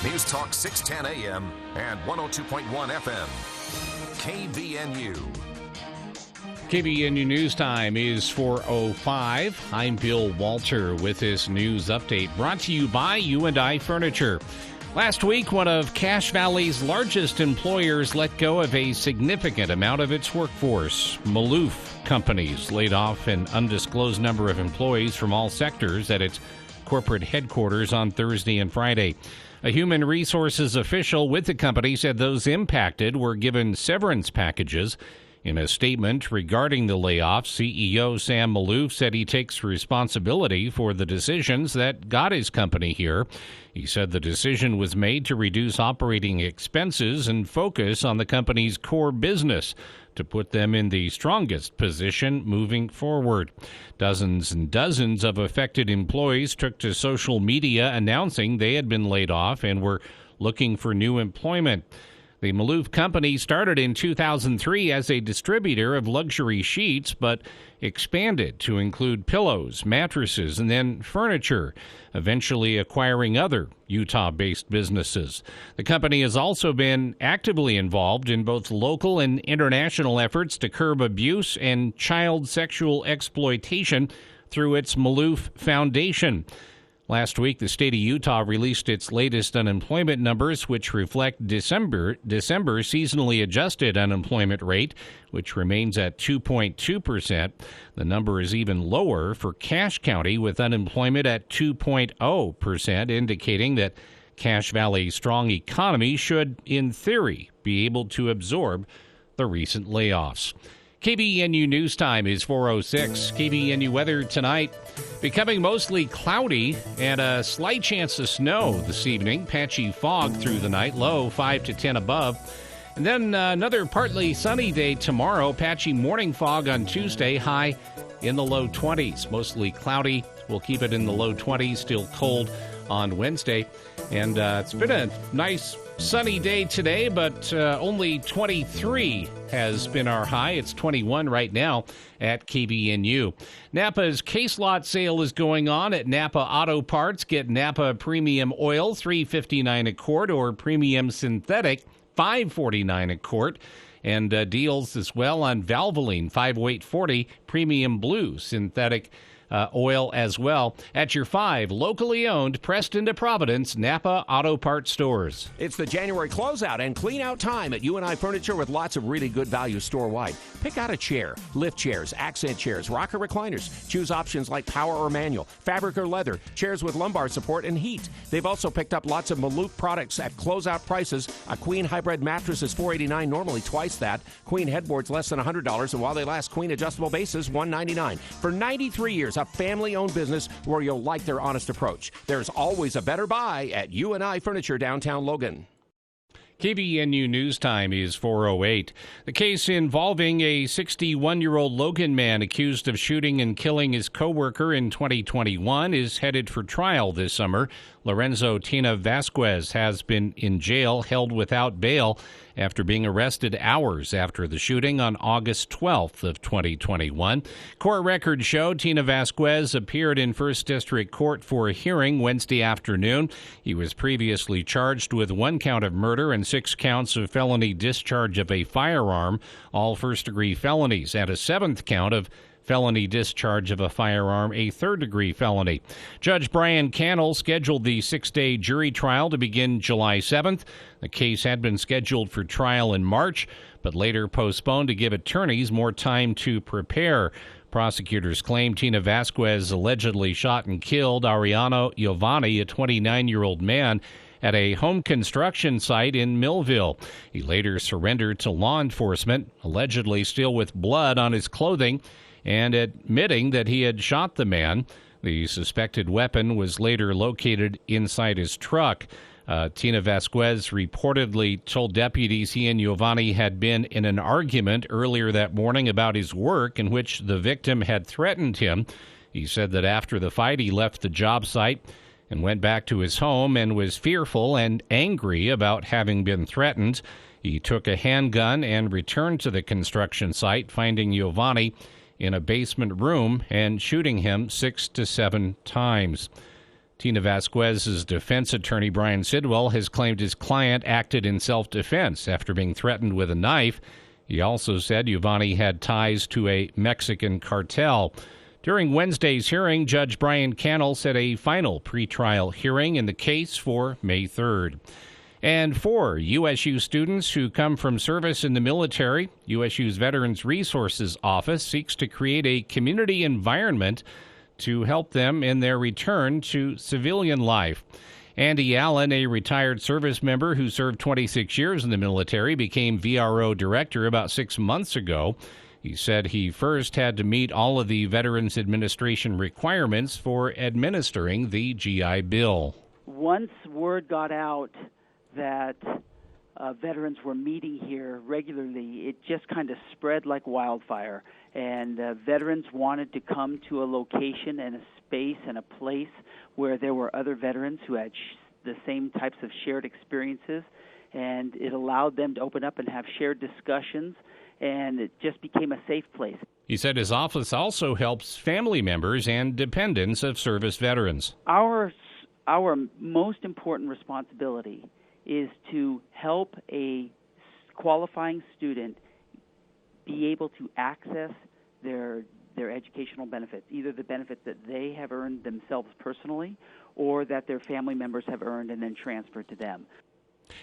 News Talk 610 AM and 102.1 FM. KBNU. KBNU News Time is 4:05. I'm Bill Walter with this news update brought to you by U&I Furniture. Last week, one of Cache Valley's largest employers let go of a significant amount of its workforce. Maloof Companies laid off an undisclosed number of employees from all sectors at its corporate headquarters on Thursday and Friday. A human resources official with the company said those impacted were given severance packages. In a statement regarding the layoffs, CEO Sam Maloof said he takes responsibility for the decisions that got his company here. He said the decision was made to reduce operating expenses and focus on the company's core business to put them in the strongest position moving forward. Dozens and dozens of affected employees took to social media announcing they had been laid off and were looking for new employment. The Maloof Company started in 2003 as a distributor of luxury sheets, but expanded to include pillows, mattresses, and then furniture, eventually acquiring other Utah-based businesses. The company has also been actively involved in both local and international efforts to curb abuse and child sexual exploitation through its Maloof Foundation. Last week, the state of Utah released its latest unemployment numbers, which reflect December seasonally adjusted unemployment rate, which remains at 2.2%. The number is even lower for Cache County, with unemployment at 2.0%, indicating that Cache Valley's strong economy should, in theory, be able to absorb the recent layoffs. KBNU News Time is 4:06. KBNU weather tonight becoming mostly cloudy and a slight chance of snow this evening. Patchy fog through the night, low 5 to 10 above. And then another partly sunny day tomorrow. Patchy morning fog on Tuesday, high in the low 20s. Mostly cloudy. We'll keep it in the low 20s, still cold on Wednesday. And it's been a nice sunny day today, but only 23 has been our high. It's 21 right now at KBNU. Napa's case lot sale is going on at Napa Auto Parts. Get Napa Premium Oil, $3.59 a quart, or Premium Synthetic, $5.49 a quart. And deals as well on Valvoline, $5.40, Premium Blue Synthetic oil as well at your 5 locally owned Preston to Providence Napa Auto Parts stores. It's the January closeout and clean out time at U&I Furniture with lots of really good values store-wide. Pick out a chair, lift chairs, accent chairs, rocker recliners. Choose options like power or manual, fabric or leather, chairs with lumbar support and heat. They've also picked up lots of Maloof products at closeout prices. A queen hybrid mattress is $489, normally twice that. Queen headboards less than $100, and while they last, queen adjustable bases $199. For 93 years, a family-owned business where you'll like their honest approach. There's always a better buy at U&I Furniture, downtown Logan. KBNU News Time is 4:08. The case involving a 61-year-old Logan man accused of shooting and killing his coworker in 2021 is headed for trial this summer. Lorenzo Tina Vasquez has been in jail, held without bail, after being arrested hours after the shooting on August 12th of 2021. Court records show Tina Vasquez appeared in First District Court for a hearing Wednesday afternoon. He was previously charged with 1 count of murder and 6 counts of felony discharge of a firearm, all first-degree felonies, and a 7th count of felony discharge of a firearm, a third-degree felony. Judge Brian Cannell scheduled the 6-day jury trial to begin July 7th. The case had been scheduled for trial in March, but later postponed to give attorneys more time to prepare. Prosecutors claim Tina Vasquez allegedly shot and killed Ariano Giovanni, a 29-year-old man, at a home construction site in Millville. He later surrendered to law enforcement, allegedly still with blood on his clothing, and admitting that he had shot the man. The suspected weapon was later located inside his truck. Tina Vasquez reportedly told deputies he and Giovanni had been in an argument earlier that morning about his work in which the victim had threatened him. He said that after the fight, he left the job site and went back to his home and was fearful and angry about having been threatened. He took a handgun and returned to the construction site, finding Giovanni in a basement room and shooting him 6 to 7 times. Tina Vasquez's defense attorney, Brian Sidwell, has claimed his client acted in self-defense after being threatened with a knife. He also said Yuvani had ties to a Mexican cartel. During Wednesday's hearing, Judge Brian Cannell set a final pretrial hearing in the case for May 3rd. And for USU students who come from service in the military, USU's Veterans Resources Office seeks to create a community environment to help them in their return to civilian life. Andy Allen, a retired service member who served 26 years in the military, became VRO director about 6 months ago. He said he first had to meet all of the Veterans Administration requirements for administering the GI Bill. Once word got out that veterans were meeting here regularly, it just kind of spread like wildfire. And veterans wanted to come to a location and a space and a place where there were other veterans who had the same types of shared experiences. And it allowed them to open up and have shared discussions, and it just became a safe place. He said his office also helps family members and dependents of service veterans. Our most important responsibility is to help a qualifying student be able to access their educational benefits, either the benefits that they have earned themselves personally or that their family members have earned and then transferred to them.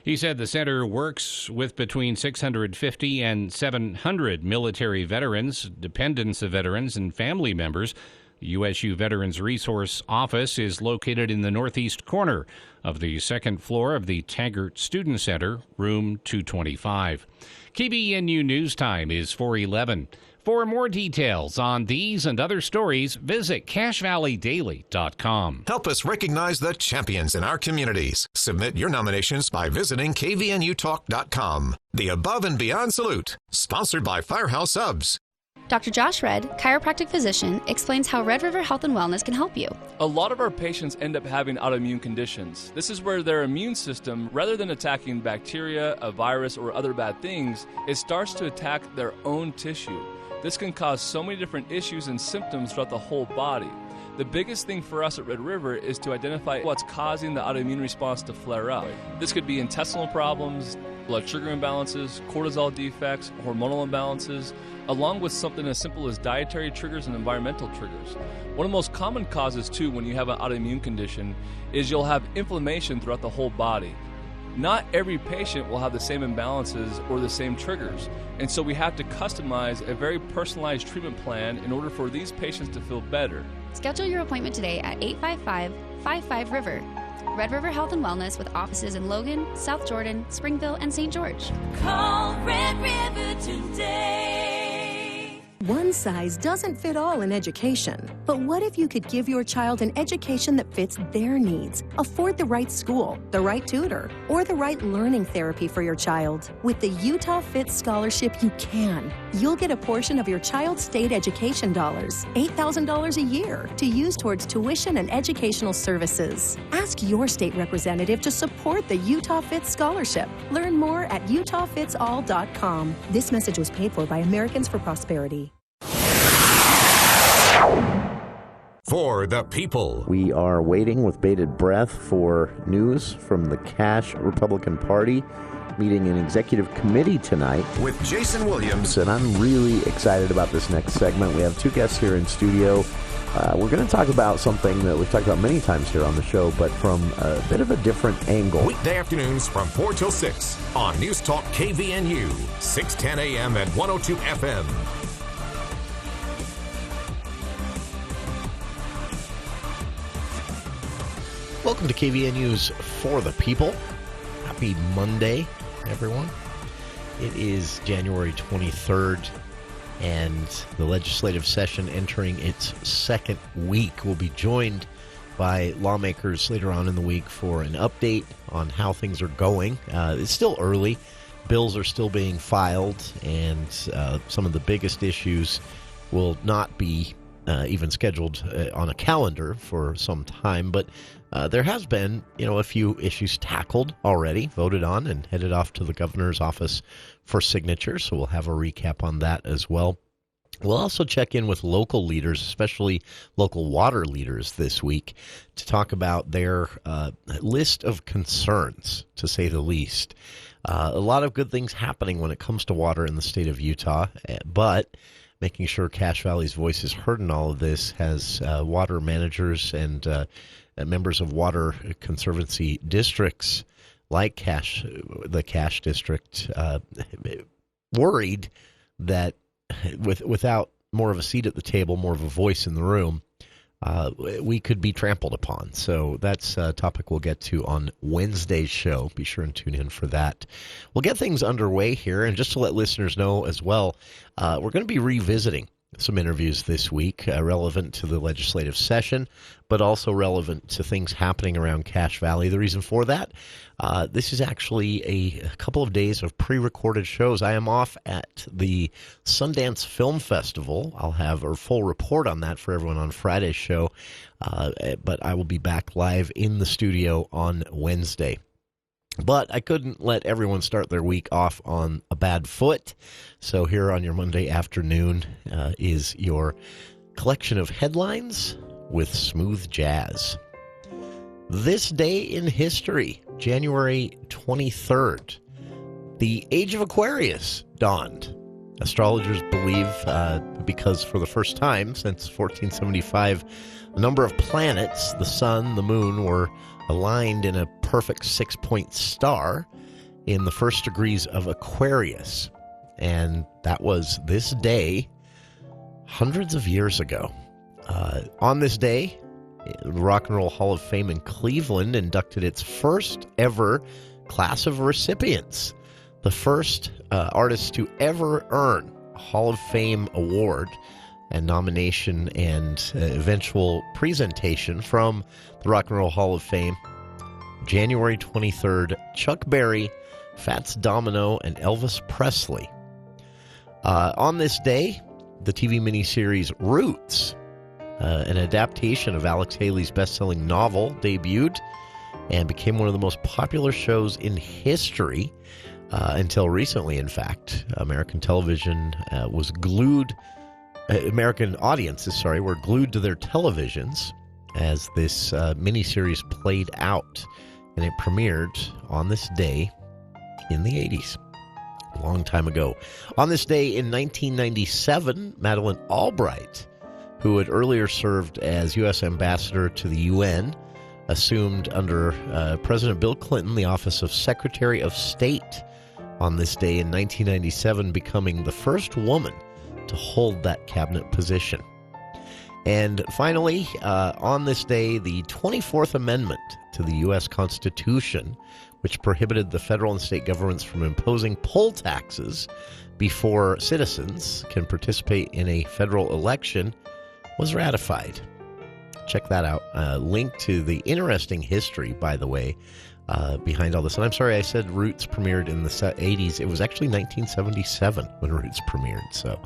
He said the center works with between 650 and 700 military veterans, dependents of veterans, and family members. The USU Veterans Resource Office is located in the northeast corner of the second floor of the Taggart Student Center, room 225. KBNU News Time is 4:11. For more details on these and other stories, visit CashValleyDaily.com. Help us recognize the champions in our communities. Submit your nominations by visiting KVNUtalk.com. The Above and Beyond Salute, sponsored by Firehouse Subs. Dr. Josh Red, chiropractic physician, explains how Red River Health and Wellness can help you. A lot of our patients end up having autoimmune conditions. This is where their immune system, rather than attacking bacteria, a virus, or other bad things, it starts to attack their own tissue. This can cause so many different issues and symptoms throughout the whole body. The biggest thing for us at Red River is to identify what's causing the autoimmune response to flare up. This could be intestinal problems, blood sugar imbalances, cortisol defects, hormonal imbalances, along with something as simple as dietary triggers and environmental triggers. One of the most common causes, too, when you have an autoimmune condition is you'll have inflammation throughout the whole body. Not every patient will have the same imbalances or the same triggers, and so we have to customize a very personalized treatment plan in order for these patients to feel better. Schedule your appointment today at 855-55-RIVER. Red River Health and Wellness with offices in Logan, South Jordan, Springville, and St. George. Call Red River today. One size doesn't fit all in education. But what if you could give your child an education that fits their needs? Afford the right school, the right tutor, or the right learning therapy for your child. With the Utah Fits Scholarship, you can. You'll get a portion of your child's state education dollars, $8,000 a year, to use towards tuition and educational services. Ask your state representative to support the Utah Fits Scholarship. Learn more at utahfitsall.com. This message was paid for by Americans for Prosperity. For the people. We are waiting with bated breath for news from the Cash Republican Party meeting an executive committee tonight. With Jason Williams. And I'm really excited about this next segment. We have two guests here in studio. We're going to talk about something that we've talked about many times here on the show, but from a bit of a different angle. Weekday afternoons from 4 till 6 on News Talk KVNU, 610 a.m. and 102 FM. Welcome to KVNU's For the People. Happy Monday, everyone. It is January 23rd, and the legislative session entering its second week. We'll be joined by lawmakers later on in the week for an update on how things are going. It's still early. Bills are still being filed, and some of the biggest issues will not be even scheduled on a calendar for some time, but there has been, a few issues tackled already, voted on, and headed off to the governor's office for signature, so we'll have a recap on that as well. We'll also check in with local leaders, especially local water leaders this week, to talk about their list of concerns, to say the least. A lot of good things happening when it comes to water in the state of Utah, but making sure Cache Valley's voice is heard in all of this has water managers and members of water conservancy districts like the Cache District worried that without more of a seat at the table, more of a voice in the room, we could be trampled upon. So that's a topic we'll get to on Wednesday's show. Be sure and tune in for that. We'll get things underway here, and just to let listeners know as well, we're going to be revisiting some interviews this week relevant to the legislative session, but also relevant to things happening around Cache Valley. The reason for that, this is actually a couple of days of pre-recorded shows. I am off at the Sundance Film Festival. I'll have a full report on that for everyone on Friday's show, but I will be back live in the studio on Wednesday. But I couldn't let everyone start their week off on a bad foot. So here on your Monday afternoon is your collection of headlines with smooth jazz. This day in history, January 23rd, the age of Aquarius dawned. Astrologers believe because for the first time since 1475, a number of planets, the sun, the moon, were aligned in a perfect 6-point star in the first degrees of Aquarius. And that was this day hundreds of years ago. On this day, the Rock and Roll Hall of Fame in Cleveland inducted its first ever class of recipients, the first artists to ever earn a Hall of Fame award and nomination and eventual presentation from the Rock and Roll Hall of Fame. January 23rd, Chuck Berry, Fats Domino, and Elvis Presley. On this day, the TV miniseries Roots, an adaptation of Alex Haley's best-selling novel, debuted and became one of the most popular shows in history until recently, in fact. American television was glued... American audiences, were glued to their televisions as this miniseries played out, and it premiered on this day in the 80s, a long time ago. On this day in 1997, Madeleine Albright, who had earlier served as U.S. ambassador to the UN, assumed under President Bill Clinton the office of Secretary of State on this day in 1997, becoming the first woman to hold that cabinet position. And finally, on this day, the 24th Amendment to the U.S. Constitution, which prohibited the federal and state governments from imposing poll taxes before citizens can participate in a federal election, was ratified. Check that out. Link to the interesting history, by the way, behind all this. And I'm sorry, I said Roots premiered in the 80s. It was actually 1977 when Roots premiered. So,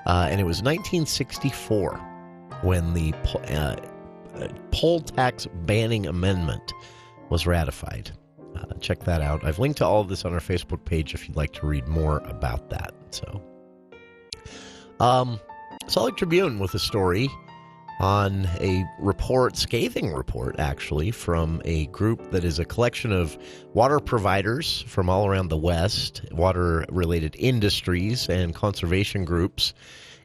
and it was 1964 when the poll tax banning amendment was ratified. Check that out. I've linked to all of this on our Facebook page if you'd like to read more about that. So, Salt Lake Tribune with a story on a report, scathing report actually, from a group that is a collection of water providers from all around the West, water-related industries and conservation groups,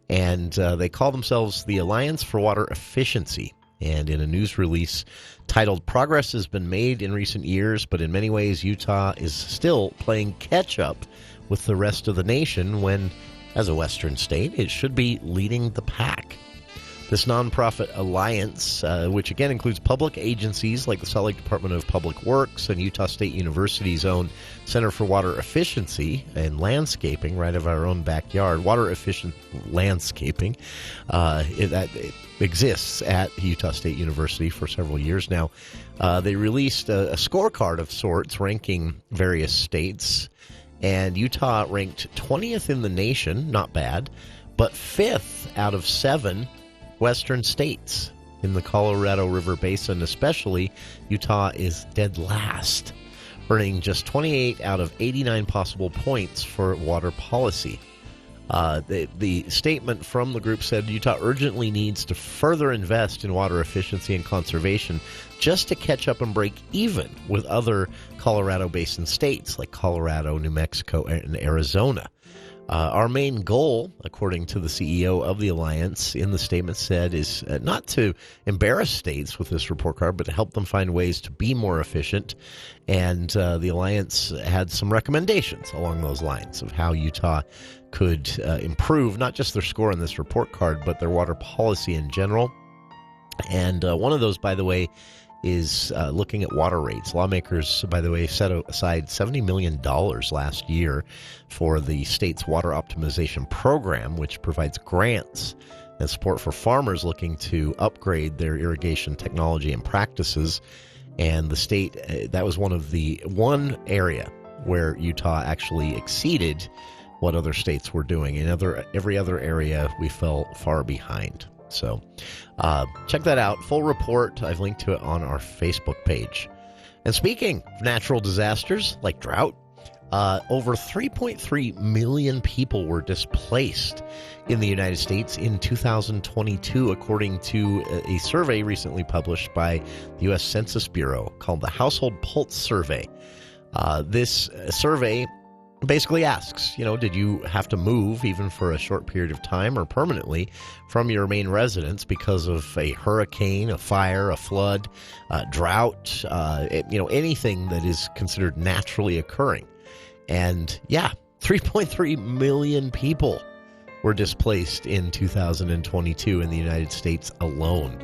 and they call themselves the Alliance for Water Efficiency. And in a news release titled, "Progress has been made in recent years, but in many ways Utah is still playing catch-up with the rest of the nation when, as a Western state, it should be leading the pack." This nonprofit alliance, which again includes public agencies like the Salt Lake Department of Public Works and Utah State University's own Center for Water Efficiency and Landscaping, right of our own backyard, water efficient landscaping, that exists at Utah State University for several years now. They released a scorecard of sorts ranking various states, and Utah ranked 20th in the nation, not bad, but 5th out of 7 Western states. In the Colorado River Basin especially, Utah is dead last, earning just 28 out of 89 possible points for water policy. The statement from the group said Utah urgently needs to further invest in water efficiency and conservation just to catch up and break even with other Colorado Basin states like Colorado, New Mexico, and Arizona. Our main goal, according to the CEO of the Alliance in the statement said, is not to embarrass states with this report card, but to help them find ways to be more efficient. And the Alliance had some recommendations along those lines of how Utah could improve not just their score on this report card, but their water policy in general. And one of those, by the way, is looking at water rates. Lawmakers, by the way, set aside $70 million last year for the state's water optimization program, which provides grants and support for farmers looking to upgrade their irrigation technology and practices. And the state, that was one area where Utah actually exceeded what other states were doing. In every other area, we fell far behind. So check that out. Full report. I've linked to it on our Facebook page. And speaking of natural disasters like drought, over 3.3 million people were displaced in the United States in 2022, according to a survey recently published by the U.S. Census Bureau called the Household Pulse Survey. This survey basically asks, did you have to move even for a short period of time or permanently from your main residence because of a hurricane, a fire, a flood, drought, anything that is considered naturally occurring. And 3.3 million people were displaced in 2022 in the United States alone.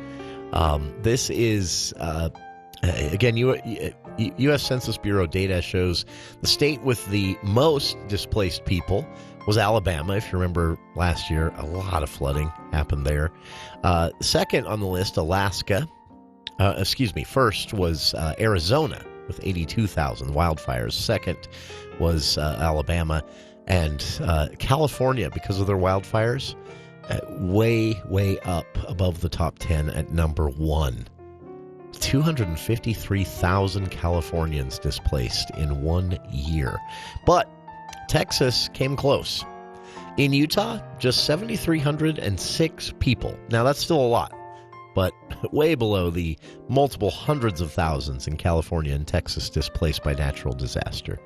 This is, again, U.S. Census Bureau data shows the state with the most displaced people was Alabama. If you remember last year, a lot of flooding happened there. Second on the list, Alaska. First was Arizona with 82,000 wildfires. Second was Alabama. And California, because of their wildfires, way up above the top 10 at number 1. 253,000 Californians displaced in 1 year. But Texas came close. In Utah, just 7,306 people. Now, that's still a lot, but way below the multiple hundreds of thousands in California and Texas displaced by natural disaster.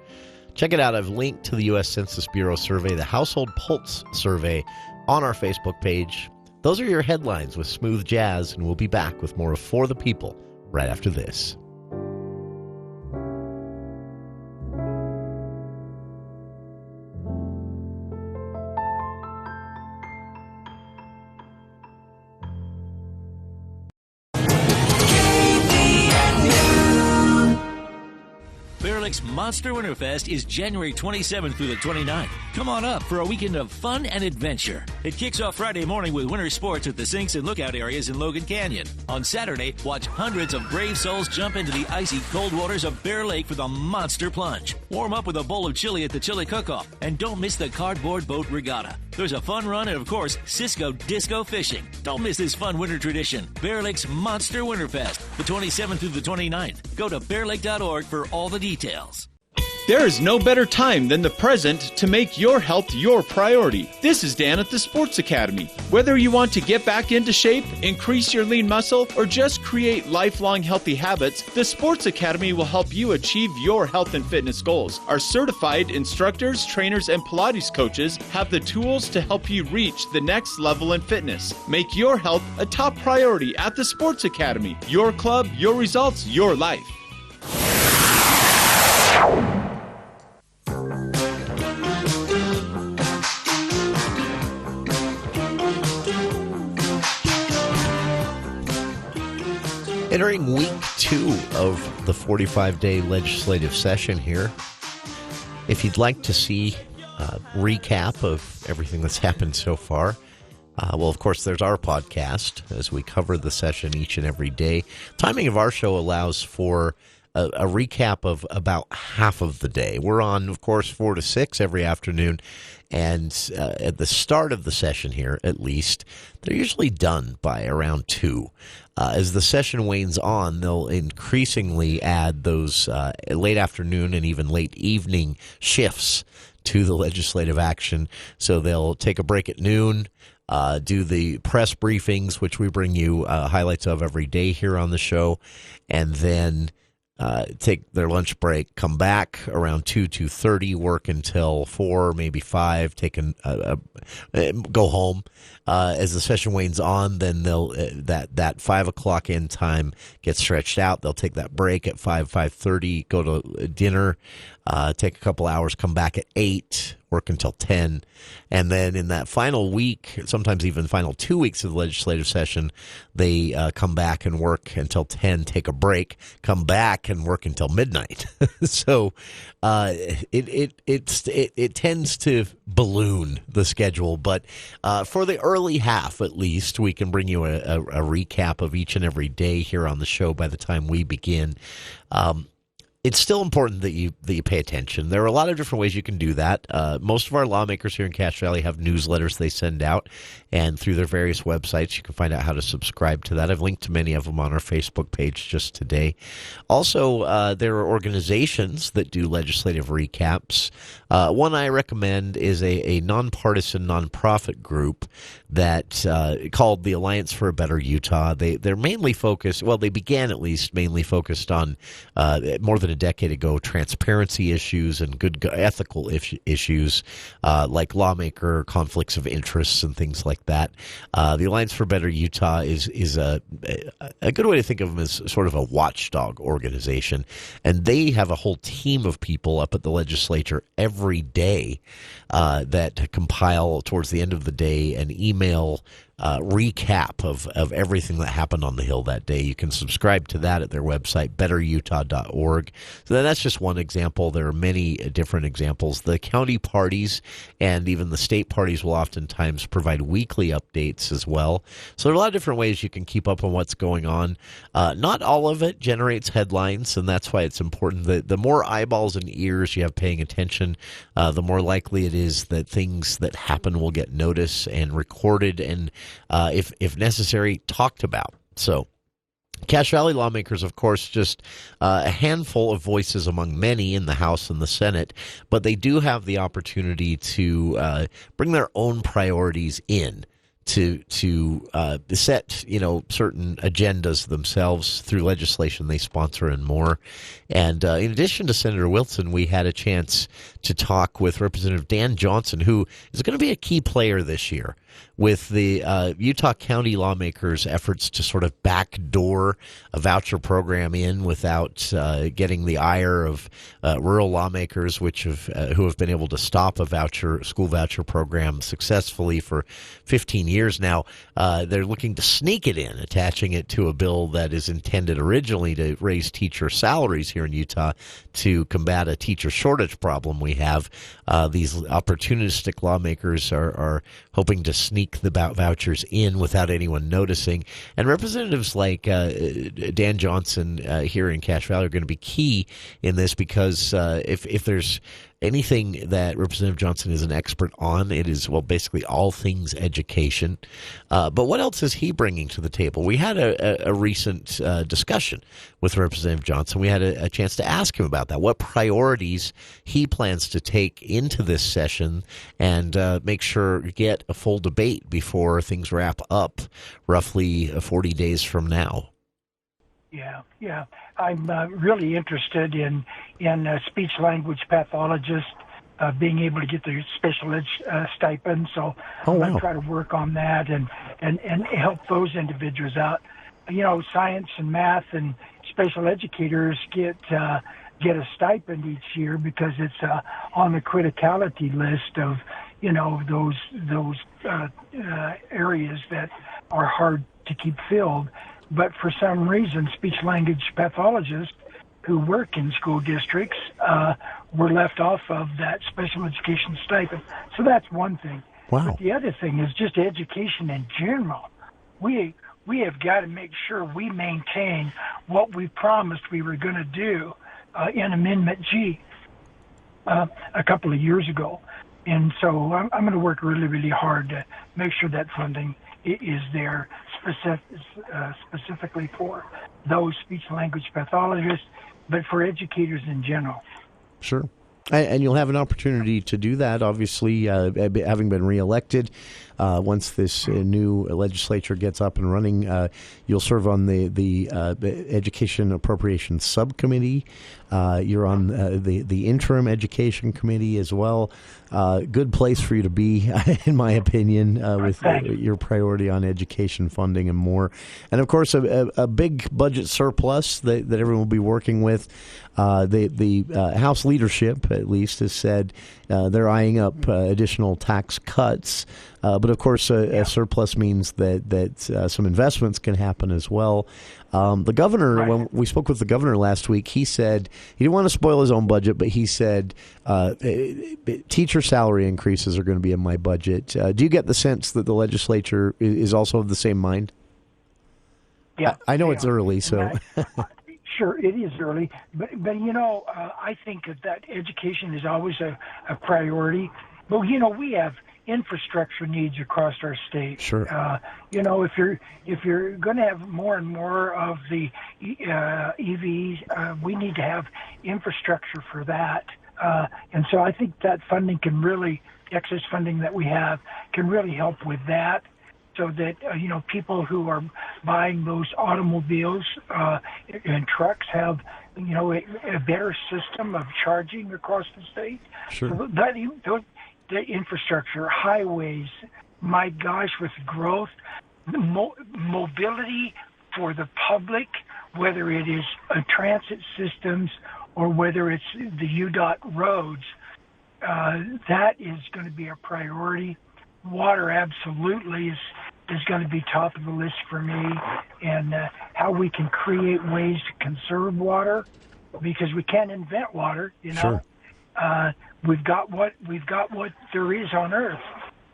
Check it out. I've linked to the U.S. Census Bureau survey, the Household Pulse survey, on our Facebook page. Those are your headlines with smooth jazz, and we'll be back with more of For the People right after this. Bear Monster Winterfest is January 27th through the 29th. Come on up for a weekend of fun and adventure. It kicks off Friday morning with winter sports at the sinks and lookout areas in Logan Canyon. On Saturday, watch hundreds of brave souls jump into the icy cold waters of Bear Lake for the Monster Plunge. Warm up with a bowl of chili at the Chili Cook-Off, and don't miss the Cardboard Boat Regatta. There's a fun run and, of course, Cisco Disco Fishing. Don't miss this fun winter tradition. Bear Lake's Monster Winterfest, the 27th through the 29th. Go to bearlake.org for all the details. There is no better time than the present to make your health your priority. This is Dan at the Sports Academy. Whether you want to get back into shape, increase your lean muscle, or just create lifelong healthy habits, the Sports Academy will help you achieve your health and fitness goals. Our certified instructors, trainers, and Pilates coaches have the tools to help you reach the next level in fitness. Make your health a top priority at the Sports Academy. Your club, your results, your life. Entering week 2 of the 45-day legislative session here. If you'd like to see a recap of everything that's happened so far, well, of course, there's our podcast as we cover the session each and every day. Timing of our show allows for a recap of about half of the day. We're on, of course, 4 to 6 every afternoon. And at the start of the session here, at least, they're usually done by around 2. As the session wanes on, they'll increasingly add those late afternoon and even late evening shifts to the legislative action. So they'll take a break at noon, do the press briefings, which we bring you highlights of every day here on the show, and then take their lunch break, come back around 2:30, work until 4, maybe 5, go home. As the session wanes on, then they'll that 5 o'clock end time gets stretched out. They'll take that break at 5:30, go to dinner, take a couple hours, come back at 8, work until 10, and then in that final week, sometimes even final 2 weeks of the legislative session, they come back and work until 10, take a break, come back and work until midnight. So it tends to balloon the schedule, but for the early half at least, we can bring you a recap of each and every day here on the show by the time we begin. It's still important that you pay attention. There are a lot of different ways you can do that. Most of our lawmakers here in Cache Valley have newsletters they send out, and through their various websites, you can find out how to subscribe to that. I've linked to many of them on our Facebook page just today. Also, there are organizations that do legislative recaps. One I recommend is a nonpartisan nonprofit group that called the Alliance for a Better Utah. They're mainly focused, well, they began at least mainly focused on more than a decade ago, transparency issues and good ethical issues like lawmaker conflicts of interests and things like that. The Alliance for Better Utah is a good way to think of them as sort of a watchdog organization, and they have a whole team of people up at the legislature every day that compile towards the end of the day an email recap of everything that happened on the Hill that day. You can subscribe to that at their website, betterutah.org. So that's just one example. There are many different examples. The county parties and even the state parties will oftentimes provide weekly updates as well. So there are a lot of different ways you can keep up on what's going on. Not all of it generates headlines, and that's why it's important that the more eyeballs and ears you have paying attention, the more likely it is that things that happen will get noticed and recorded and if necessary, talked about. So Cache Valley lawmakers, of course, just a handful of voices among many in the House and the Senate, but they do have the opportunity to bring their own priorities in to set, certain agendas themselves through legislation they sponsor and more. And in addition to Senator Wilson, we had a chance to talk with Representative Dan Johnson, who is going to be a key player this year with the Utah County lawmakers' efforts to sort of backdoor a voucher program in without getting the ire of rural lawmakers, who have been able to stop a school voucher program successfully for 15 years now. They're looking to sneak it in, attaching it to a bill that is intended originally to raise teacher salaries here in Utah to combat a teacher shortage problem we have. These opportunistic lawmakers are hoping to sneak the vouchers in without anyone noticing. And representatives like Dan Johnson here in Cache Valley are going to be key in this because if there's anything that Representative Johnson is an expert on, it is, well, basically all things education. But what else is he bringing to the table? We had a recent discussion with Representative Johnson. We had a chance to ask him about that, what priorities he plans to take into this session and make sure get a full debate before things wrap up roughly 40 days from now. Yeah. I'm really interested in speech-language pathologists being able to get their special ed stipend. So I'm going to try to work on that and help those individuals out. Science and math and special educators get a stipend each year because it's on the criticality list of those areas that are hard to keep filled. But for some reason, speech-language pathologists who work in school districts were left off of that special education stipend. So that's one thing. Wow. But the other thing is just education in general. We have got to make sure we maintain what we promised we were going to do in Amendment G a couple of years ago. And so I'm going to work really, really hard to make sure that funding is there specifically for those speech-language pathologists, but for educators in general. Sure. And you'll have an opportunity to do that, obviously, having been reelected. Once this new legislature gets up and running, you'll serve on the Education Appropriations Subcommittee. You're on the Interim Education Committee as well. Good place for you to be, in my opinion, with your priority on education funding and more. And, of course, a big budget surplus that everyone will be working with. The House leadership, at least, has said they're eyeing up additional tax cuts. But, of course, a surplus means that some investments can happen as well. The governor, when we spoke with the governor last week, he said he didn't want to spoil his own budget, but he said teacher salary increases are going to be in my budget. Do you get the sense that the legislature is also of the same mind? Yeah. I know it's early, so... Sure, it is early, but I think that education is always a priority. But we have infrastructure needs across our state. Sure. If you're going to have more and more of the EVs, we need to have infrastructure for that. And so I think that funding can really, excess funding that we have, can really help with that. So that, people who are buying those automobiles and trucks have, a better system of charging across the state. Sure. So the infrastructure, highways, my gosh, with growth, mobility for the public, whether it is transit systems or whether it's the UDOT roads, that is going to be a priority. Water absolutely is going to be top of the list for me, and how we can create ways to conserve water, because we can't invent water. Sure. We've got what there is on Earth,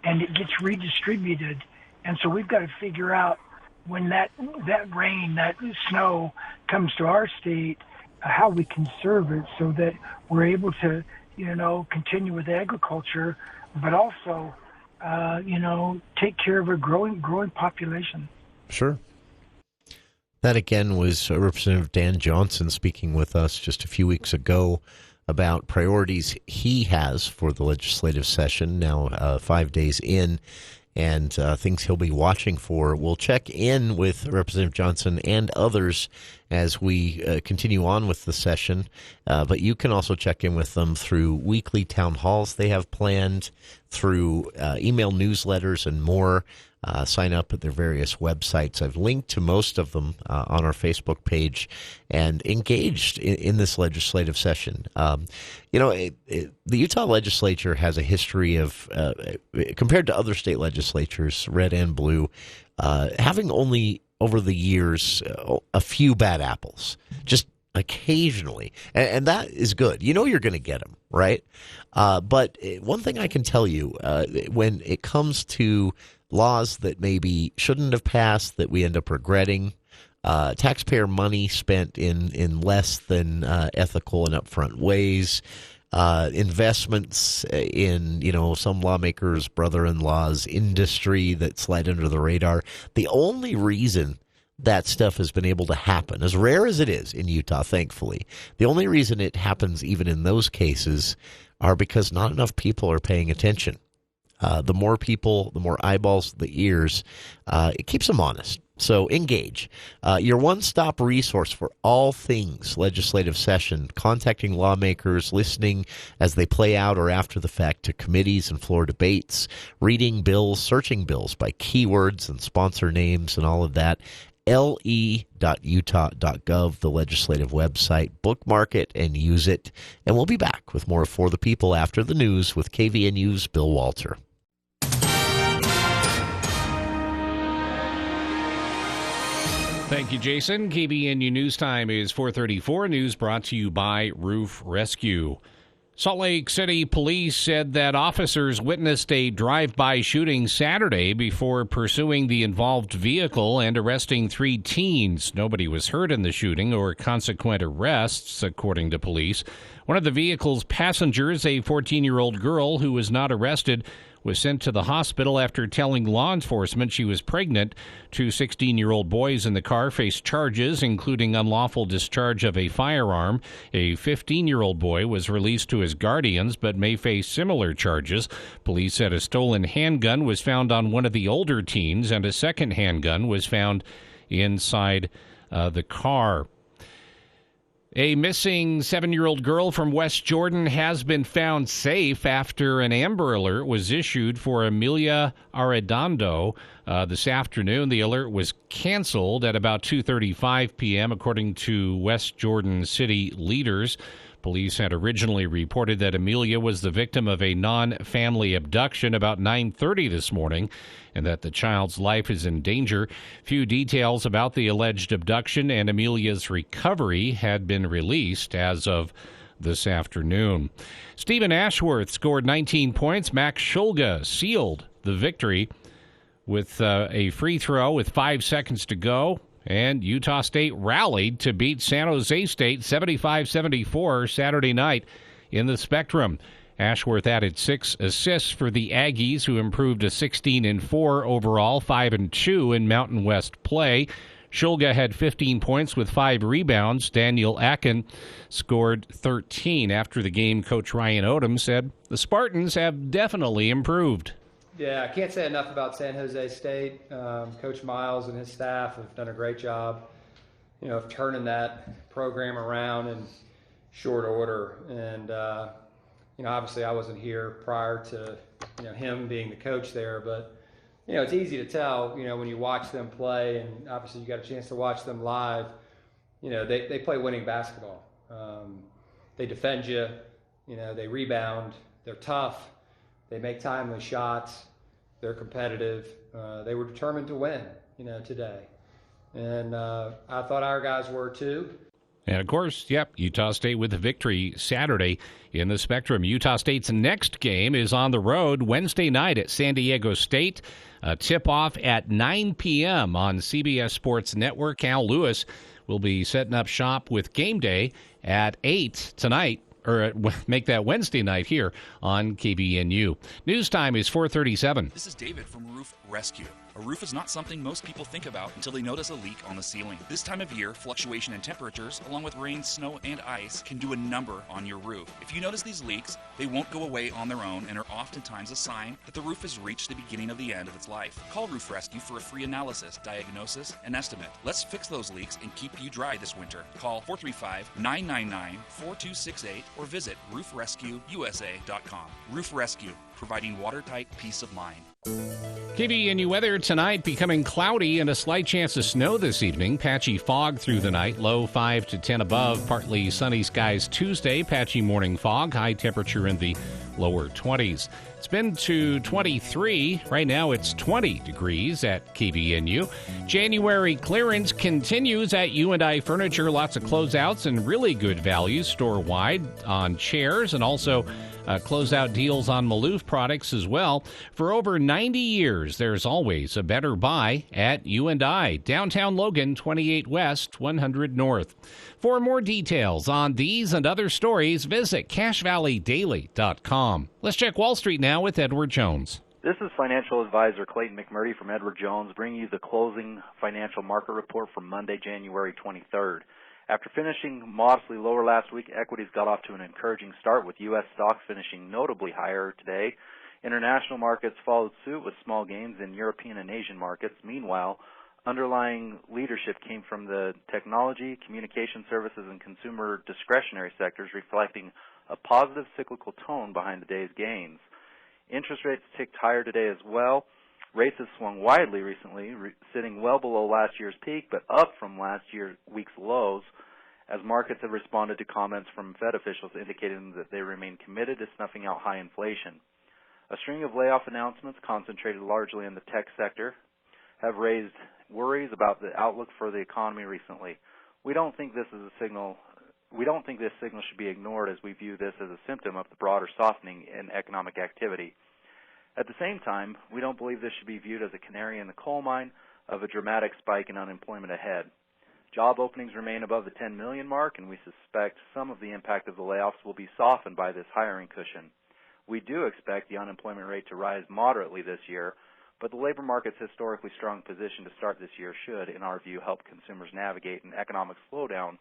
and it gets redistributed, and so we've got to figure out when that rain, that snow comes to our state, how we conserve it so that we're able to continue with agriculture, but also take care of a growing population. Sure. That again was Representative Dan Johnson speaking with us just a few weeks ago about priorities he has for the legislative session, now 5 days in, and things he'll be watching for. We'll check in with Representative Johnson and others as we continue on with the session, but you can also check in with them through weekly town halls they have planned, through email newsletters and more. Sign up at their various websites. I've linked to most of them on our Facebook page, and engaged in this legislative session. The Utah legislature has a history of, compared to other state legislatures, red and blue, having only over the years a few bad apples, just occasionally. And that is good. You're going to get them, right? But one thing I can tell you, when it comes to laws that maybe shouldn't have passed, that we end up regretting, taxpayer money spent in less than ethical and upfront ways, investments in some lawmakers' brother-in-law's industry that slide under the radar. The only reason that stuff has been able to happen, as rare as it is in Utah, thankfully, the only reason it happens even in those cases are because not enough people are paying attention. The more people, the more eyeballs, the ears, it keeps them honest. So engage. Your one-stop resource for all things legislative session, contacting lawmakers, listening as they play out or after the fact to committees and floor debates, reading bills, searching bills by keywords and sponsor names and all of that. le.utah.gov, the legislative website. Bookmark it and use it. And we'll be back with more For the People after the news with KVNU's Bill Walter. Thank you, Jason. KVNU News Time is 4:34. News brought to you by Roof Rescue. Salt Lake City Police said that officers witnessed a drive-by shooting Saturday before pursuing the involved vehicle and arresting 3 teens. Nobody was hurt in the shooting or consequent arrests, according to police. One of the vehicle's passengers, a 14-year-old girl who was not arrested, was sent to the hospital after telling law enforcement she was pregnant. 2 16-year-old boys in the car faced charges, including unlawful discharge of a firearm. A 15-year-old boy was released to his guardians, but may face similar charges. Police said a stolen handgun was found on one of the older teens, and a second handgun was found inside the car. A missing 7-year-old girl from West Jordan has been found safe after an Amber Alert was issued for Amelia Arredondo this afternoon. The alert was canceled at about 2:35 p.m., according to West Jordan city leaders. Police had originally reported that Amelia was the victim of a non-family abduction about 9:30 this morning, and that the child's life is in danger. Few details about the alleged abduction and Amelia's recovery had been released as of this afternoon. Stephen Ashworth scored 19 points. Max Shulga sealed the victory with a free throw with 5 seconds to go. And Utah State rallied to beat San Jose State 75-74 Saturday night in the Spectrum. Ashworth added 6 assists for the Aggies, who improved to 16-4 overall, 5-2 in Mountain West play. Shulga had 15 points with 5 rebounds. Daniel Akin scored 13. After the game, Coach Ryan Odom said the Spartans have definitely improved. Yeah, I can't say enough about San Jose State. Coach Miles and his staff have done a great job, of turning that program around in short order. And, obviously I wasn't here prior to, him being the coach there, but, it's easy to tell, when you watch them play, and obviously you got a chance to watch them live, they play winning basketball. They defend you, they rebound, they're tough. They make timely shots. They're competitive. They were determined to win, today. And I thought our guys were too. And, of course, Utah State with the victory Saturday in the Spectrum. Utah State's next game is on the road Wednesday night at San Diego State. A tip-off at 9 p.m. on CBS Sports Network. Al Lewis will be setting up shop with Game Day at 8 tonight. Or make that Wednesday night here on KBNU. News time is 4:37. This is David from Roof Rescue. A roof is not something most people think about until they notice a leak on the ceiling. This time of year, fluctuation in temperatures, along with rain, snow, and ice, can do a number on your roof. If you notice these leaks, they won't go away on their own and are oftentimes a sign that the roof has reached the beginning of the end of its life. Call Roof Rescue for a free analysis, diagnosis, and estimate. Let's fix those leaks and keep you dry this winter. Call 435-999-4268 or visit roofrescueusa.com. Roof Rescue, providing watertight peace of mind. KBNU weather tonight, becoming cloudy and a slight chance of snow this evening. Patchy fog through the night, low 5 to 10 above. Partly sunny skies Tuesday, patchy morning fog, high temperature in the lower 20s. It's been to 23. Right now it's 20 degrees at KBNU. January clearance continues at U&I Furniture. Lots of closeouts and really good values store-wide on chairs, and also closeout deals on Maloof products as well. For over 90 years, there's always a better buy at U&I. Downtown Logan, 28 West, 100 North. For more details on these and other stories, visit CashValleyDaily.com. Let's check Wall Street now with Edward Jones. This is financial advisor Clayton McMurdy from Edward Jones, bringing you the closing financial market report for Monday, January 23rd. After finishing modestly lower last week, equities got off to an encouraging start, with U.S. stocks finishing notably higher today. International markets followed suit with small gains in European and Asian markets. Meanwhile, underlying leadership came from the technology, communication services, and consumer discretionary sectors, reflecting a positive cyclical tone behind the day's gains. Interest rates ticked higher today as well. Rates have swung widely recently, sitting well below last year's peak, but up from last week's lows, as markets have responded to comments from Fed officials indicating that they remain committed to snuffing out high inflation. A string of layoff announcements, concentrated largely in the tech sector, have raised worries about the outlook for the economy recently. We don't think this signal should be ignored, as we view this as a symptom of the broader softening in economic activity. At the same time, we don't believe this should be viewed as a canary in the coal mine of a dramatic spike in unemployment ahead. Job openings remain above the 10 million mark, and we suspect some of the impact of the layoffs will be softened by this hiring cushion. We do expect the unemployment rate to rise moderately this year, but the labor market's historically strong position to start this year should, in our view, help consumers navigate an economic slowdown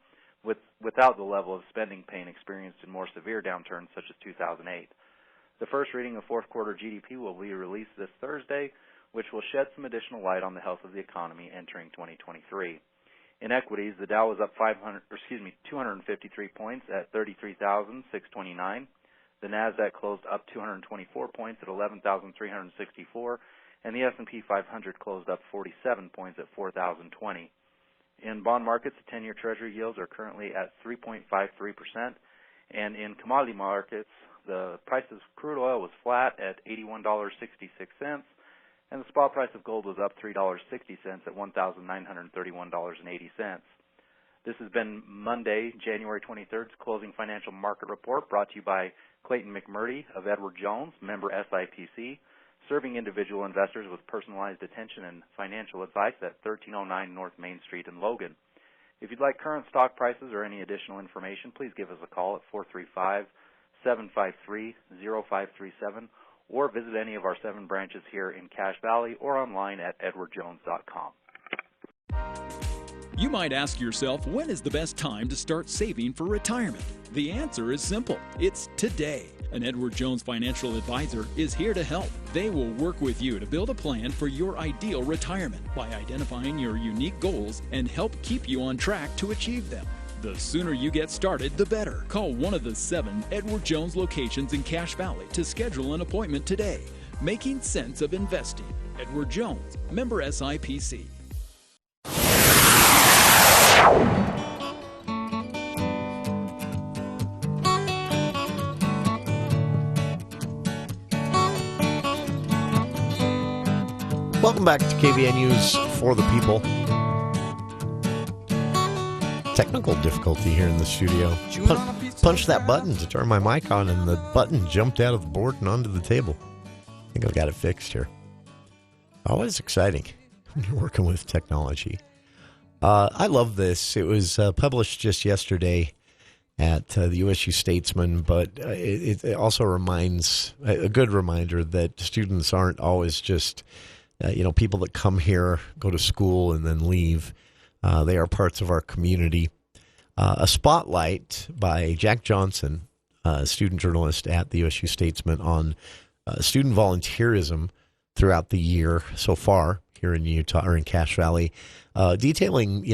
without the level of spending pain experienced in more severe downturns such as 2008. The first reading of fourth quarter GDP will be released this Thursday, which will shed some additional light on the health of the economy entering 2023. In equities, the Dow was up 253 points at 33,629. The Nasdaq closed up 224 points at 11,364, and the S&P 500 closed up 47 points at 4,020. In bond markets, the 10-year Treasury yields are currently at 3.53%, and in commodity markets, the price of crude oil was flat at $81.66, and the spot price of gold was up $3.60 at $1,931.80. This has been Monday, January 23rd's closing financial market report, brought to you by Clayton McMurdy of Edward Jones, member SIPC, serving individual investors with personalized attention and financial advice at 1309 North Main Street in Logan. If you'd like current stock prices or any additional information, please give us a call at 435-753-0537 or visit any of our 7 branches here in Cache Valley or online at edwardjones.com. You might ask yourself, when is the best time to start saving for retirement? The answer is simple. It's today. An Edward Jones financial advisor is here to help. They will work with you to build a plan for your ideal retirement by identifying your unique goals and help keep you on track to achieve them. The sooner you get started, the better. Call one of the 7 Edward Jones locations in Cache Valley to schedule an appointment today. Making sense of investing. Edward Jones, member SIPC. Welcome back to KVN News for the People. Technical difficulty here in the studio. Punched that button to turn my mic on, and the button jumped out of the board and onto the table. I think I've got it fixed here. Always exciting when you're working with technology. I love this. It was published just yesterday at the USU Statesman, but it also reminds, a good reminder that students aren't always just people that come here, go to school, and then leave. They are parts of our community. A spotlight by Jack Johnson, student journalist at the USU Statesman, on student volunteerism throughout the year so far here in Utah or in Cache Valley, detailing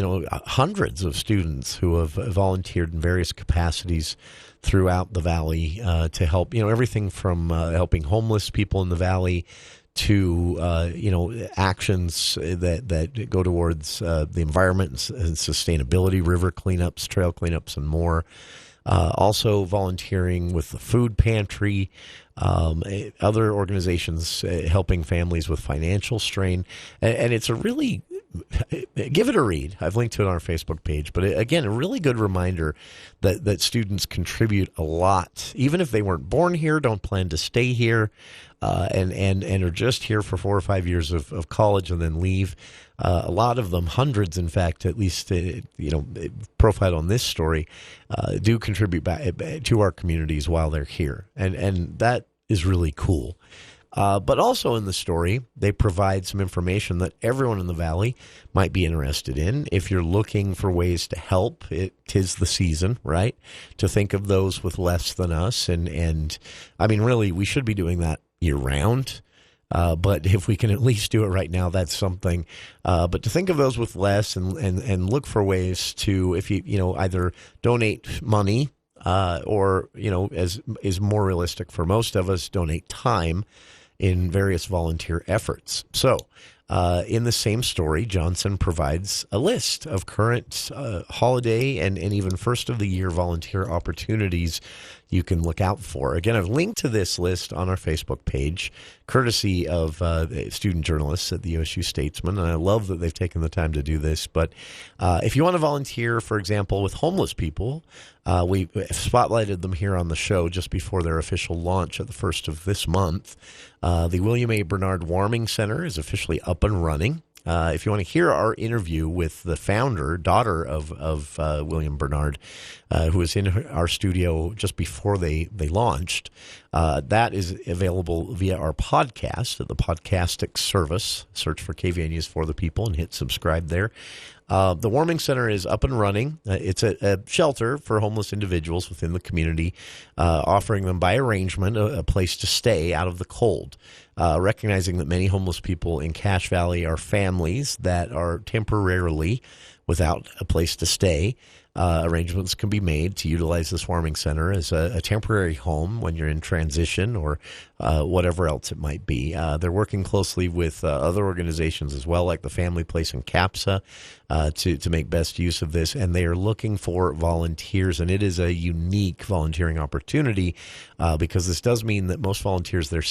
hundreds of students who have volunteered in various capacities throughout the valley to help everything from helping homeless people in the valley to actions that go towards the environment and sustainability, river cleanups, trail cleanups, and more. Also volunteering with the food pantry, other organizations helping families with financial strain, and it's a really, give it a read. I've linked to it on our Facebook page, but again, a really good reminder that students contribute a lot, even if they weren't born here, don't plan to stay here, and are just here for 4 or 5 years of college and then leave. A lot of them, hundreds, in fact, at least, profiled on this story, do contribute back to our communities while they're here. And that is really cool. But also in the story, they provide some information that everyone in the valley might be interested in. If you're looking for ways to help, tis the season, right? To think of those with less than us. And I mean, really, we should be doing that year-round. But if we can at least do it right now, that's something. But to think of those with less and look for ways to, if you either donate money or, as is more realistic for most of us, donate time in various volunteer efforts. So in the same story, Johnson provides a list of current holiday and even first of the year volunteer opportunities you can look out for. Again, I've linked to this list on our Facebook page, courtesy of student journalists at the USU Statesman, and I love that they've taken the time to do this. But if you want to volunteer, for example, with homeless people, we spotlighted them here on the show just before their official launch at the first of this month. The William A. Bernard Warming Center is officially up and running. If you want to hear our interview with the founder, daughter of William Bernard, who was in our studio just before they launched, that is available via our podcast at the Podcastic service. Search for KVN News for the People and hit subscribe there. The warming center is up and running. It's a shelter for homeless individuals within the community, offering them by arrangement a place to stay out of the cold. Recognizing that many homeless people in Cache Valley are families that are temporarily without a place to stay. Arrangements can be made to utilize this warming center as a temporary home when you're in transition or whatever else it might be. They're working closely with other organizations as well, like the Family Place in CAPSA, to make best use of this. And they are looking for volunteers, and it is a unique volunteering opportunity because this does mean that most volunteers they're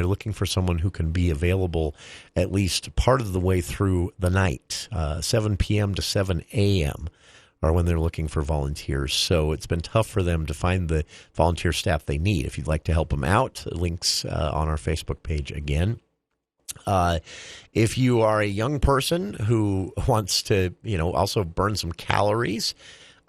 looking for someone who can be available at least part of the way through the night, 7 p.m. to 7 a.m., or when they're looking for volunteers. So it's been tough for them to find the volunteer staff they need. If you'd like to help them out, links on our Facebook page again. If you are a young person who wants to, also burn some calories,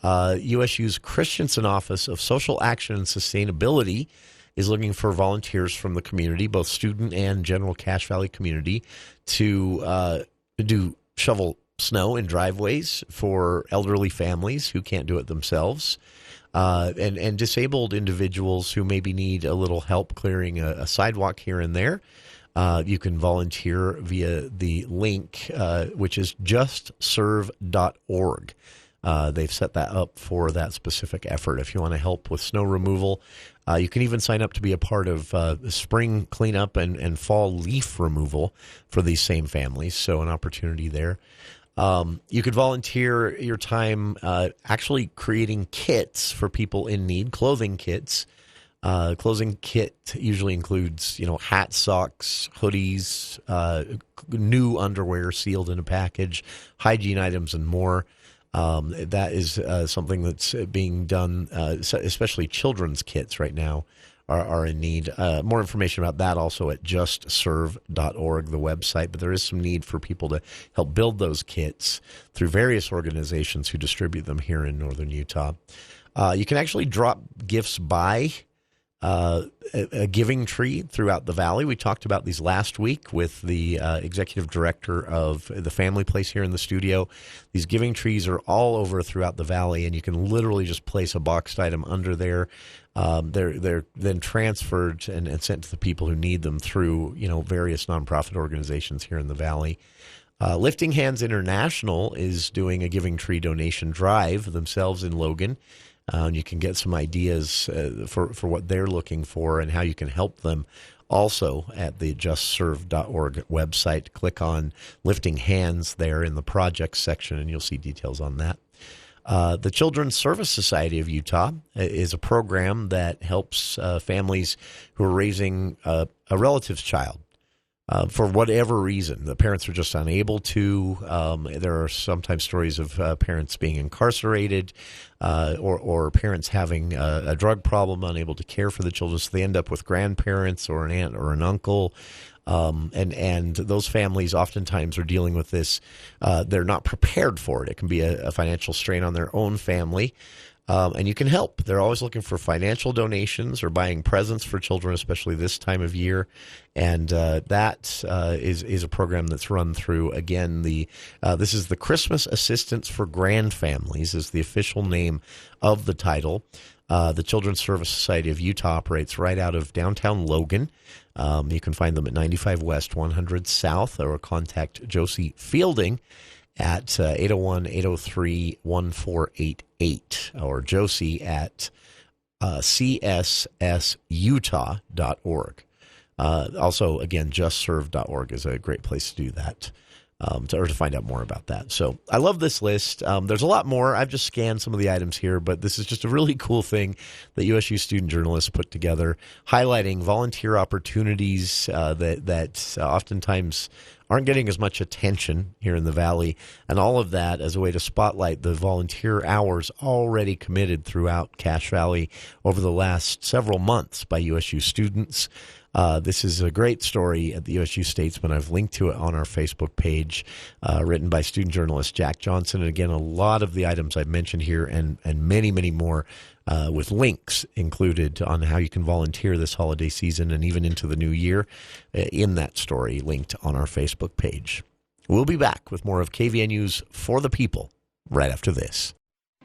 USU's Christensen Office of Social Action and Sustainability is looking for volunteers from the community, both student and general Cache Valley community, to shovel snow in driveways for elderly families who can't do it themselves, and disabled individuals who maybe need a little help clearing a sidewalk here and there. You can volunteer via the link, which is justserve.org. They've set that up for that specific effort. If you want to help with snow removal, you can even sign up to be a part of spring cleanup and fall leaf removal for these same families. So an opportunity there. You could volunteer your time actually creating kits for people in need, clothing kits. Clothing kit usually includes, hats, socks, hoodies, new underwear sealed in a package, hygiene items, and more. That is something that's being done, especially children's kits right now are in need. More information about that also at justserve.org, the website. But there is some need for people to help build those kits through various organizations who distribute them here in northern Utah. You can actually drop gifts by a giving tree throughout the valley. We talked about these last week with the executive director of the Family Place here in the studio. These giving trees are all over throughout the valley, and you can literally just place a boxed item under there. They're then transferred and sent to the people who need them through various nonprofit organizations here in the valley. Lifting Hands International is doing a giving tree donation drive themselves in Logan. You can get some ideas for what they're looking for and how you can help them also at the justserve.org website. Click on Lifting Hands there in the projects section, and you'll see details on that. The Children's Service Society of Utah is a program that helps families who are raising a relative's child. For whatever reason, the parents are just unable to. There are sometimes stories of parents being incarcerated or parents having a drug problem, unable to care for the children, so they end up with grandparents or an aunt or an uncle. And those families oftentimes are dealing with this. They're not prepared for it. It can be a financial strain on their own family. And you can help. They're always looking for financial donations or buying presents for children, especially this time of year. And that is a program that's run through, again, this is the Christmas Assistance for Grand Families is the official name of the title. The Children's Service Society of Utah operates right out of downtown Logan. You can find them at 95 West, 100 South, or contact Josie Fielding at 801-803-1488 or Josie at cssutah.org. Also, again, justserve.org is a great place to do that, to find out more about that. So I love this list. There's a lot more. I've just scanned some of the items here, but this is just a really cool thing that USU student journalists put together, highlighting volunteer opportunities that oftentimes aren't getting as much attention here in the Valley, and all of that as a way to spotlight the volunteer hours already committed throughout Cache Valley over the last several months by USU students. This is a great story at the USU Statesman. I've linked to it on our Facebook page, written by student journalist Jack Johnson. And again, a lot of the items I've mentioned here and many, many more with links included on how you can volunteer this holiday season and even into the new year in that story linked on our Facebook page. We'll be back with more of KVNU's For the People right after this.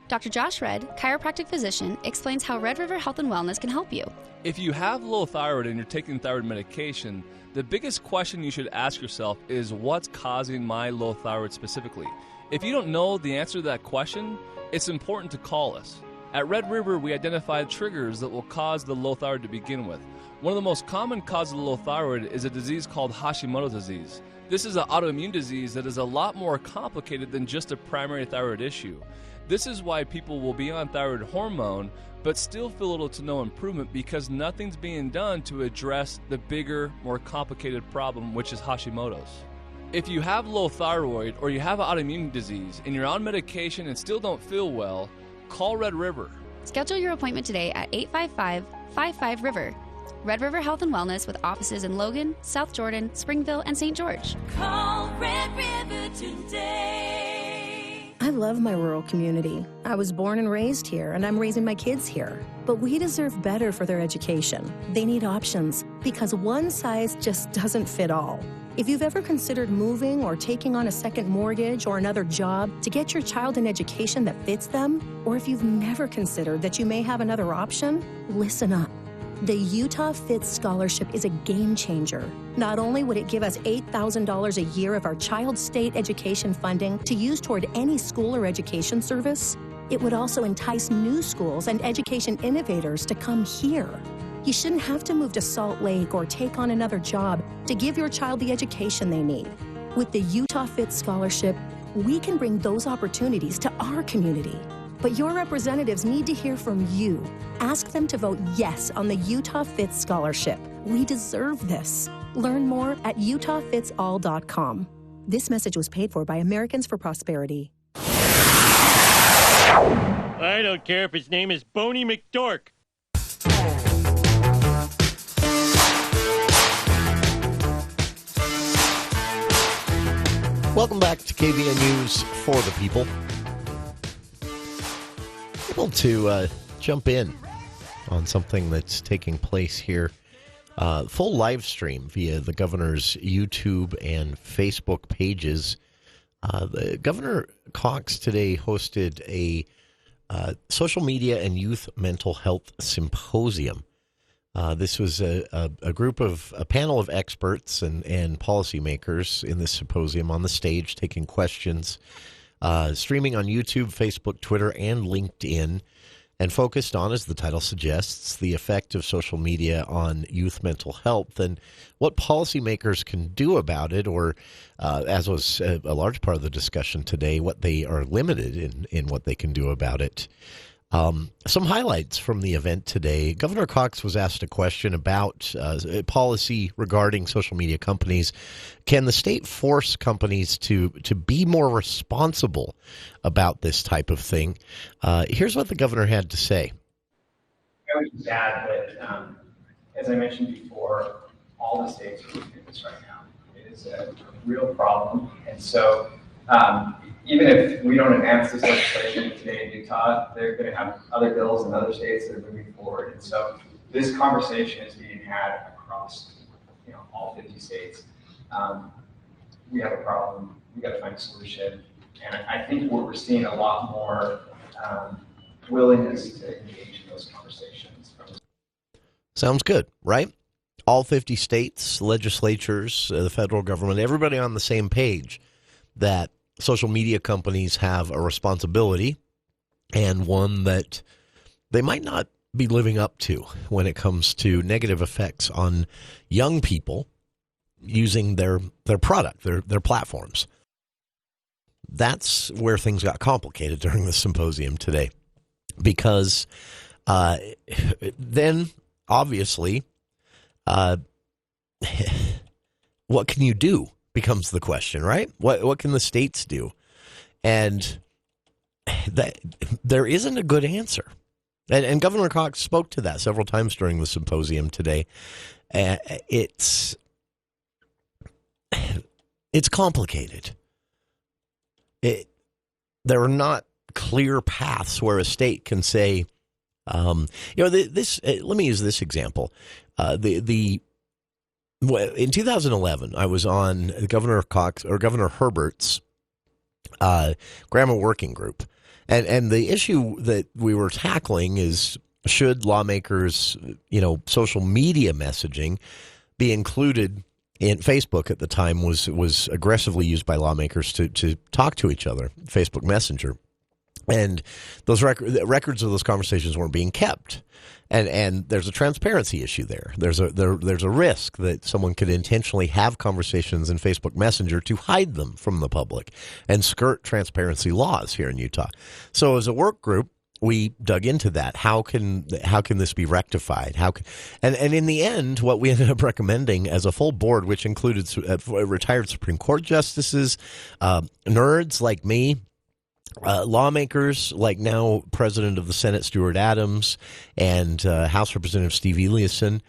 Dr. Josh Redd, chiropractic physician, explains how Red River Health and Wellness can help you. If you have low thyroid and you're taking thyroid medication, the biggest question you should ask yourself is what's causing my low thyroid specifically? If you don't know the answer to that question, it's important to call us. At Red River, we identified triggers that will cause the low thyroid to begin with. One of the most common causes of low thyroid is a disease called Hashimoto's disease. This is an autoimmune disease that is a lot more complicated than just a primary thyroid issue. This is why people will be on thyroid hormone but still feel little to no improvement because nothing's being done to address the bigger, more complicated problem, which is Hashimoto's. If you have low thyroid or you have an autoimmune disease and you're on medication and still don't feel well, call Red River. Schedule your appointment today at 855-55-RIVER. Red River Health and Wellness with offices in Logan, South Jordan, Springville, and St. George. Call Red River today. I love my rural community. I was born and raised here, and I'm raising my kids here. But we deserve better for their education. They need options, because one size just doesn't fit all. If you've ever considered moving or taking on a second mortgage or another job to get your child an education that fits them, or if you've never considered that you may have another option, listen up. The Utah Fits Scholarship is a game changer. Not only would it give us $8,000 a year of our child's state education funding to use toward any school or education service, it would also entice new schools and education innovators to come here. You shouldn't have to move to Salt Lake or take on another job to give your child the education they need. With the Utah Fits Scholarship, we can bring those opportunities to our community. But your representatives need to hear from you. Ask them to vote yes on the Utah Fits Scholarship. We deserve this. Learn more at utahfitsall.com. This message was paid for by Americans for Prosperity. I don't care if his name is Boney McDork. Welcome back to KVN News For the People. Able to jump in on something that's taking place here. Full live stream via the governor's YouTube and Facebook pages. The Governor Cox today hosted a social media and youth mental health symposium. This was a panel of experts and policymakers in this symposium on the stage taking questions. Streaming on YouTube, Facebook, Twitter, and LinkedIn, and focused on, as the title suggests, the effect of social media on youth mental health and what policymakers can do about it, or, as was a large part of the discussion today, what they are limited in what they can do about it. Some highlights from the event today. Governor Cox was asked a question about policy regarding social media companies. Can the state force companies to be more responsible about this type of thing? Here's what the governor had to say. I would just add that, as I mentioned before, all the states are looking at this right now. It is a real problem. And so even if we don't advance this legislation today in Utah, they're going to have other bills in other states that are moving forward. And so this conversation is being had across, all 50 states. We have a problem. We got to find a solution. And I think we're seeing a lot more willingness to engage in those conversations. Sounds good, right? All 50 states, legislatures, the federal government, everybody on the same page that social media companies have a responsibility, and one that they might not be living up to when it comes to negative effects on young people using their product, their platforms. That's where things got complicated during the symposium today, because then obviously what can you do becomes the question, right? What can the states do? And there isn't a good answer. And Governor Cox spoke to that several times during the symposium today. It's complicated. There are not clear paths where a state can say, let me use this example. In 2011, I was on Governor Herbert's Grandma Working Group. And the issue that we were tackling is, should lawmakers, social media messaging be included in Facebook at the time was aggressively used by lawmakers to talk to each other, Facebook Messenger. And those records of those conversations weren't being kept. And there's a transparency issue there. There's a risk that someone could intentionally have conversations in Facebook Messenger to hide them from the public and skirt transparency laws here in Utah. So as a work group, we dug into that. How can this be rectified? And in the end, what we ended up recommending as a full board, which included retired Supreme Court justices, nerds like me, lawmakers like now President of the Senate Stuart Adams and House Representative Steve Eliasson,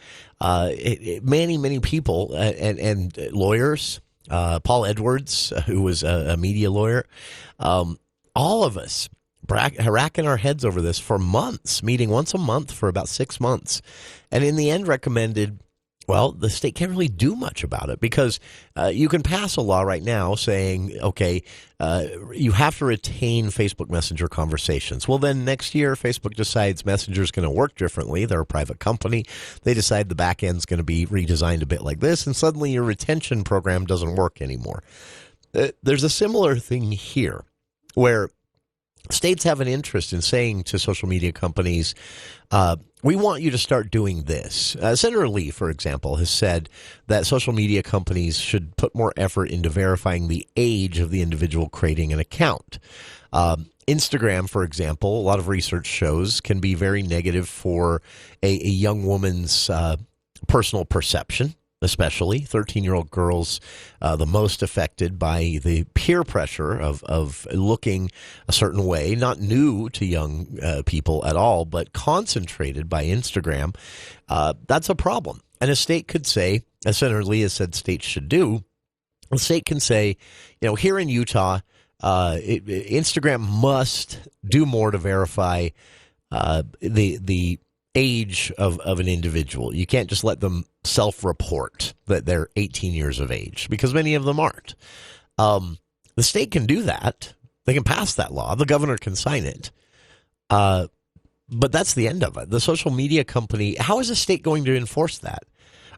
many people and lawyers, Paul Edwards, who was a media lawyer, all of us racking our heads over this for months, meeting once a month for about 6 months, and in the end recommended, well, the state can't really do much about it because you can pass a law right now saying, okay, you have to retain Facebook Messenger conversations. Well, then next year, Facebook decides Messenger is going to work differently. They're a private company. They decide the back end is going to be redesigned a bit like this, and suddenly your retention program doesn't work anymore. There's a similar thing here where states have an interest in saying to social media companies, we want you to start doing this. Senator Lee, for example, has said that social media companies should put more effort into verifying the age of the individual creating an account. Instagram, for example, a lot of research shows can be very negative for a young woman's personal perception. Especially 13-year-old girls, the most affected by the peer pressure of looking a certain way, not new to young people at all, but concentrated by Instagram. That's a problem. And a state could say, as Senator Lee has said states should do, a state can say, here in Utah, Instagram must do more to verify the age of an individual. You can't just let them self-report that they're 18 years of age, because many of them aren't. The state can do that. They can pass that law. The governor can sign it. But that's the end of it. The social media company, how is a state going to enforce that?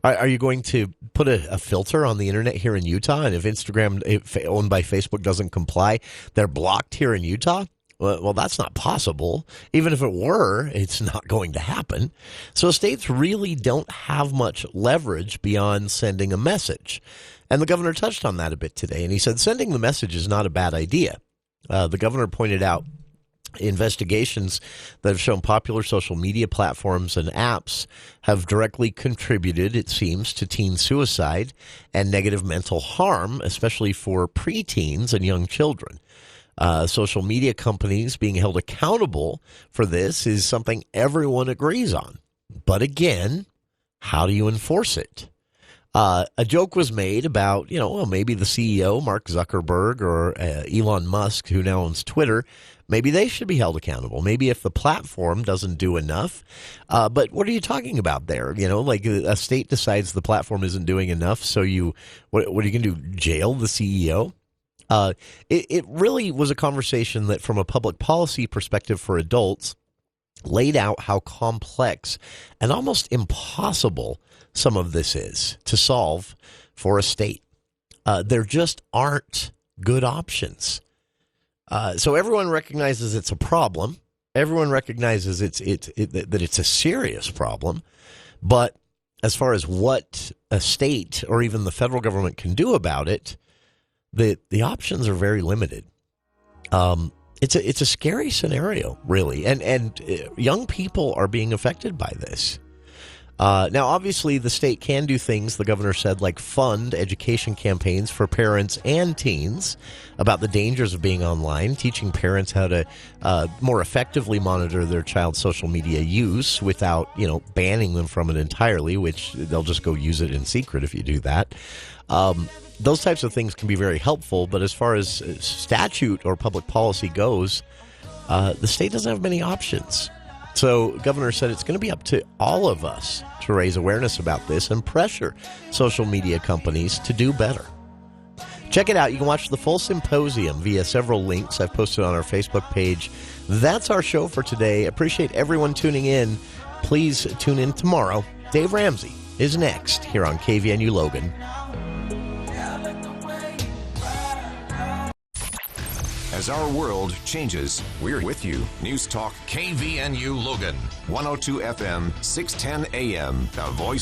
Are you going to put a filter on the internet here in Utah? And if Instagram, owned by Facebook, doesn't comply, they're blocked here in Utah? Well, that's not possible. Even if it were, it's not going to happen. So states really don't have much leverage beyond sending a message. And the governor touched on that a bit today. And he said sending the message is not a bad idea. The governor pointed out investigations that have shown popular social media platforms and apps have directly contributed, it seems, to teen suicide and negative mental harm, especially for preteens and young children. Social media companies being held accountable for this is something everyone agrees on. But again, how do you enforce it? A joke was made about, maybe the CEO, Mark Zuckerberg, or Elon Musk, who now owns Twitter, maybe they should be held accountable. Maybe if the platform doesn't do enough. But what are you talking about there? Like a state decides the platform isn't doing enough, so what are you going to do, jail the CEO? It really was a conversation that, from a public policy perspective for adults, laid out how complex and almost impossible some of this is to solve for a state. There just aren't good options. So everyone recognizes it's a problem. Everyone recognizes that it's a serious problem. But as far as what a state or even the federal government can do about it, the options are very limited. It's a scary scenario, really, and young people are being affected by this. Now, obviously, the state can do things, the governor said, like fund education campaigns for parents and teens about the dangers of being online, teaching parents how to more effectively monitor their child's social media use without, banning them from it entirely, which they'll just go use it in secret if you do that. Those types of things can be very helpful, but as far as statute or public policy goes, the state doesn't have many options. So governor said it's going to be up to all of us to raise awareness about this and pressure social media companies to do better. Check it out. You can watch the full symposium via several links I've posted on our Facebook page. That's our show for today. Appreciate everyone tuning in. Please tune in tomorrow. Dave Ramsey is next here on KVNU Logan. As our world changes, we're with you. News Talk KVNU Logan, 102 FM, 610 AM, the voice